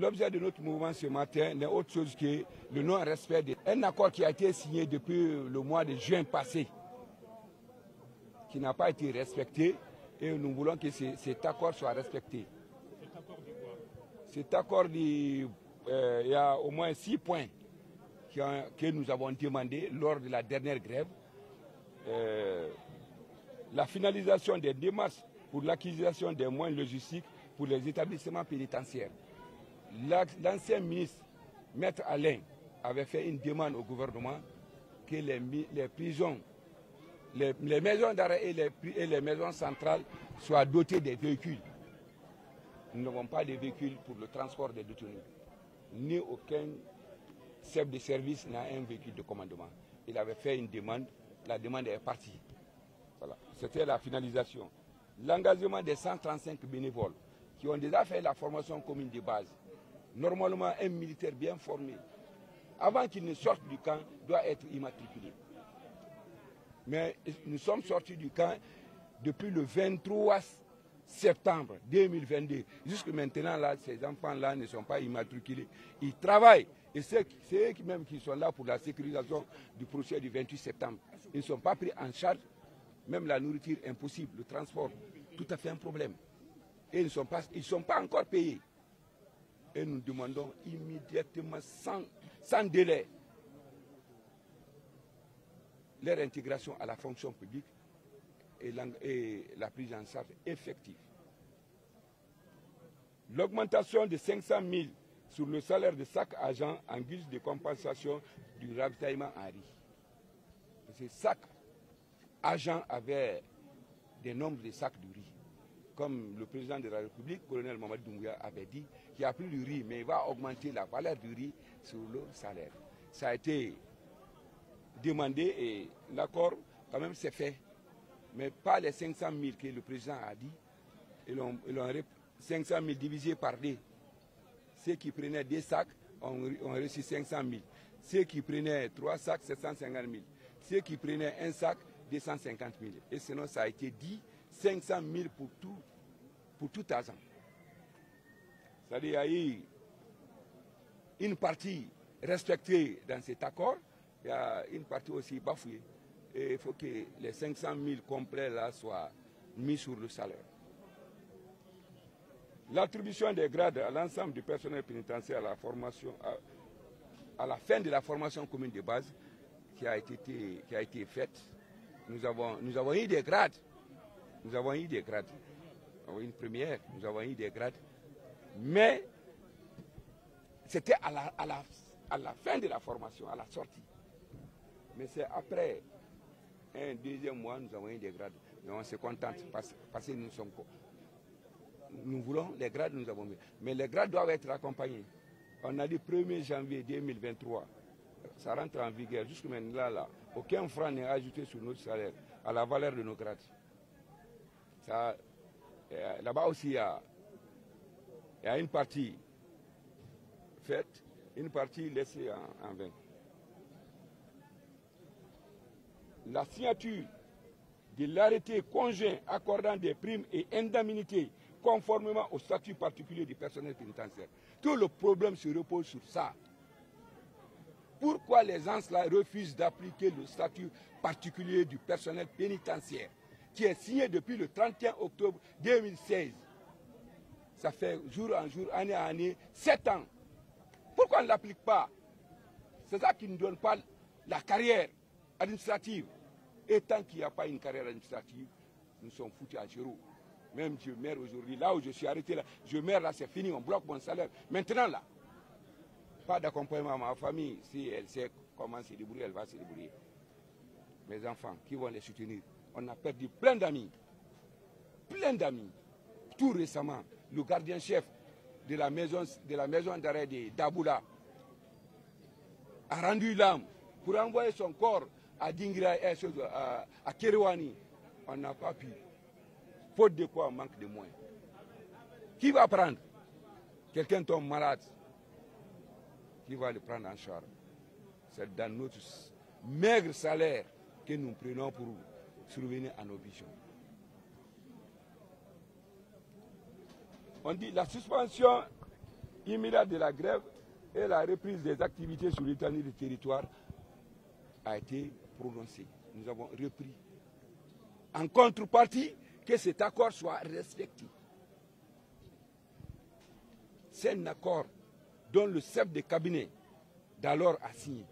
l'objet de notre mouvement ce matin n'est autre chose que le non-respect d'un accord qui a été signé depuis le mois de juin passé, qui n'a pas été respecté, et nous voulons que cet accord soit respecté. Cet accord de quoi? Cet accord, il y a au moins 6 points que nous avons demandé lors de la dernière grève. La finalisation des démarches pour l'acquisition des moyens logistiques pour les établissements pénitentiaires. L'ancien ministre, Maître Alain, avait fait une demande au gouvernement que les prisons, les maisons d'arrêt et les maisons centrales soient dotées des véhicules. Nous n'avons pas de véhicules pour le transport des détenus. Ni aucun chef de service n'a un véhicule de commandement. Il avait fait une demande, la demande est partie. Voilà. C'était la finalisation. L'engagement des 135 bénévoles qui ont déjà fait la formation commune de base. Normalement, un militaire bien formé, avant qu'il ne sorte du camp, doit être immatriculé. Mais nous sommes sortis du camp depuis le 23 septembre 2022. Jusque maintenant, là, ces enfants-là ne sont pas immatriculés. Ils travaillent. Et c'est eux-mêmes qui sont là pour la sécurisation du procès du 28 septembre. Ils ne sont pas pris en charge. Même la nourriture, impossible. Le transport, tout à fait un problème. Et ils ne sont pas encore payés. Et nous demandons immédiatement, sans délai, leur intégration à la fonction publique et la prise en charge effective. L'augmentation de 500 000 sur le salaire de chaque agent en guise de compensation du ravitaillement en riz. Parce que chaque agent avait des nombres de sacs de riz. Comme le président de la République, colonel Mamadi Doumbouya, avait dit, qu'il a pris du riz, mais il va augmenter la valeur du riz sur le salaire. Ça a été demandé et l'accord, quand même, s'est fait. Mais pas les 500 000 que le président a dit. Ils ont 500 000 divisé par 2. Ceux qui prenaient 2 sacs ont reçu 500 000. Ceux qui prenaient 3 sacs, 750 000. Ceux qui prenaient 1 sac, 250 000. Et sinon, ça a été dit 500 000 pour tout agent. C'est-à-dire qu'il y a eu une partie respectée dans cet accord, il y a une partie aussi bafouée. Et il faut que les 500 000 complets là soient mis sur le salaire. L'attribution des grades à l'ensemble du personnel pénitentiaire à la fin de la formation commune de base qui a été faite, nous avons eu des grades. Nous avons eu des grades. Une première, nous avons eu des grades. Mais c'était à la fin de la formation, à la sortie. Mais c'est après un deuxième mois, nous avons eu des grades. Mais on se contente parce que nous voulons les grades, nous avons mis. Mais les grades doivent être accompagnés. On a dit 1er janvier 2023. Ça rentre en vigueur. Jusque maintenant, là, aucun franc n'est ajouté sur notre salaire à la valeur de nos grades. Là-bas aussi, il y a une partie faite, une partie laissée en vain. La signature de l'arrêté conjoint accordant des primes et indemnités conformément au statut particulier du personnel pénitentiaire. Tout le problème se repose sur ça. Pourquoi les gens-là refusent d'appliquer le statut particulier du personnel pénitentiaire qui est signé depuis le 31 octobre 2016? Ça fait jour en jour, année en année, 7 ans. Pourquoi on ne l'applique pas? C'est ça qui ne donne pas la carrière administrative. Et tant qu'il n'y a pas une carrière administrative, nous sommes foutus à zéro. Même je meurs aujourd'hui, là où je suis arrêté, là, je meurs là, c'est fini, on bloque mon salaire. Maintenant là, pas d'accompagnement à ma famille. Si elle sait comment se débrouiller, elle va se débrouiller. Mes enfants, qui vont les soutenir? On a perdu plein d'amis. Plein d'amis. Tout récemment, le gardien-chef de la maison d'arrêt de Daboula a rendu l'âme pour envoyer son corps à Dingira et à Kérouani. On n'a pas pu. Faute de quoi, on manque de moyens. Qui va prendre? Quelqu'un tombe malade. Qui va le prendre en charge? C'est dans notre maigre salaire que nous prenons pour survenir à nos visions. On dit la suspension immédiate de la grève et la reprise des activités sur l'étendue du territoire a été prononcée. Nous avons repris. En contrepartie, que cet accord soit respecté. C'est un accord dont le chef de cabinet d'alors a signé.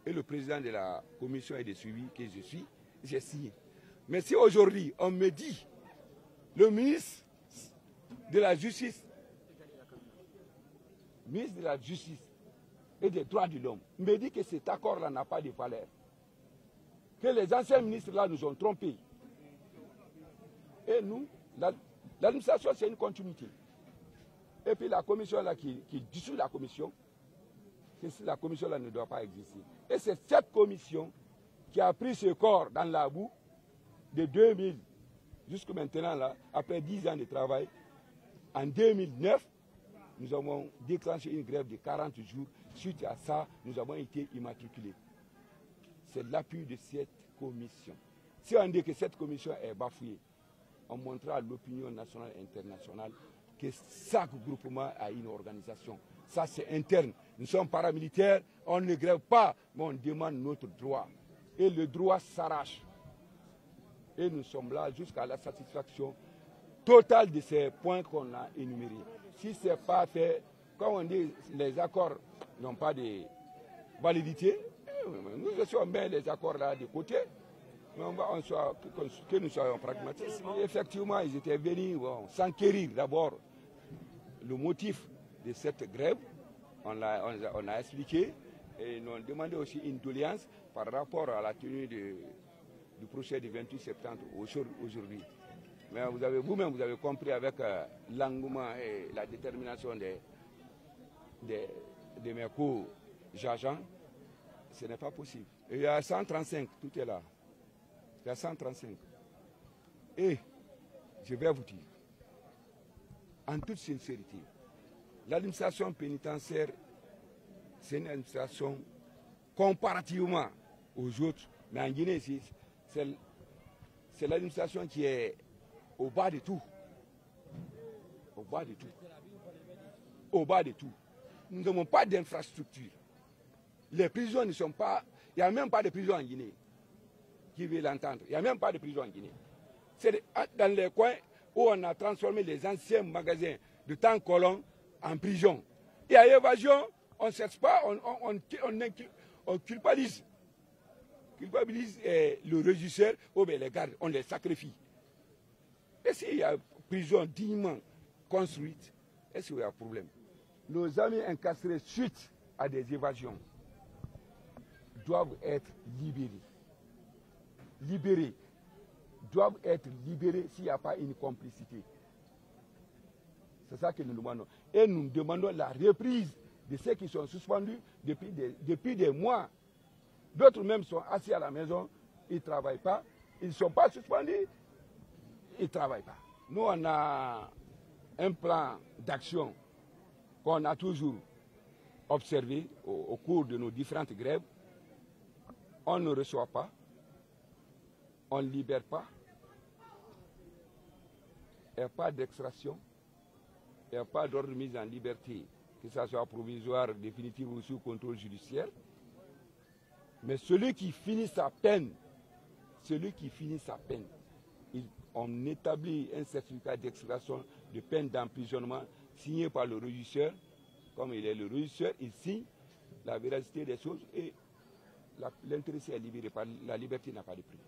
Et le président de la commission et de suivi que je suis, j'ai signé. Mais si aujourd'hui on me dit, le ministre de la Justice et des droits de l'homme me dit que cet accord-là n'a pas de valeur, que les anciens ministres-là nous ont trompés. Et nous, l'administration, c'est une continuité. Et puis la commission-là qui dissout la commission, la commission-là ne doit pas exister. Et c'est cette commission qui a pris ce corps dans la boue de 2000 jusqu'à maintenant, là, après 10 ans de travail. En 2009, nous avons déclenché une grève de 40 jours. Suite à ça, nous avons été immatriculés. C'est l'appui de cette commission. Si on dit que cette commission est bafouée, on montrera à l'opinion nationale et internationale que chaque groupement a une organisation. Ça, c'est interne. Nous sommes paramilitaires, on ne grève pas, mais on demande notre droit. Et le droit s'arrache. Et nous sommes là jusqu'à la satisfaction totale de ces points qu'on a énumérés. Si ce n'est pas fait, comme on dit, les accords n'ont pas de validité, nous aussi on met les accords là de côté, mais que nous soyons pragmatiques. Effectivement, ils étaient venus s'enquérir d'abord le motif de cette grève. On a expliqué et nous avons demandé aussi une doléance par rapport à la tenue du procès du 28 septembre aujourd'hui. Mais vous-même, vous avez compris avec l'engouement et la détermination de mes co-agents, ce n'est pas possible. Et il y a 135, tout est là. Il y a 135. Et je vais vous dire, en toute sincérité, l'administration pénitentiaire, c'est une administration comparativement aux autres, mais en Guinée ici, c'est l'administration qui est au bas de tout. Au bas de tout. Au bas de tout. Nous n'avons pas d'infrastructure. Les prisons ne sont pas... Il n'y a même pas de prison en Guinée. Qui veut l'entendre? Il n'y a même pas de prison en Guinée. C'est dans les coins où on a transformé les anciens magasins de temps colon en prison. Et à évasion, on ne cherche pas, on culpabilise. Le régisseur ou bien les gardes, on les sacrifie. Et s'il y a une prison dignement construite, est-ce qu'il y a un problème? Nos amis incarcérés suite à des évasions doivent être libérés. Doivent être libérés s'il n'y a pas une complicité. C'est ça que nous demandons. Et nous demandons la reprise de ceux qui sont suspendus depuis des mois. D'autres même sont assis à la maison, ils ne travaillent pas. Ils ne sont pas suspendus, ils ne travaillent pas. Nous, on a un plan d'action qu'on a toujours observé au cours de nos différentes grèves. On ne reçoit pas, on ne libère pas, il n'y a pas d'extraction, il n'y a pas d'ordre de mise en liberté, que ce soit provisoire, définitive ou sous contrôle judiciaire. Mais celui qui finit sa peine, on établit un certificat d'extraction de peine d'emprisonnement signé par le régisseur. Comme il est le régisseur, il signe la véracité des choses et l'intéressé est libéré. La liberté n'a pas de prix.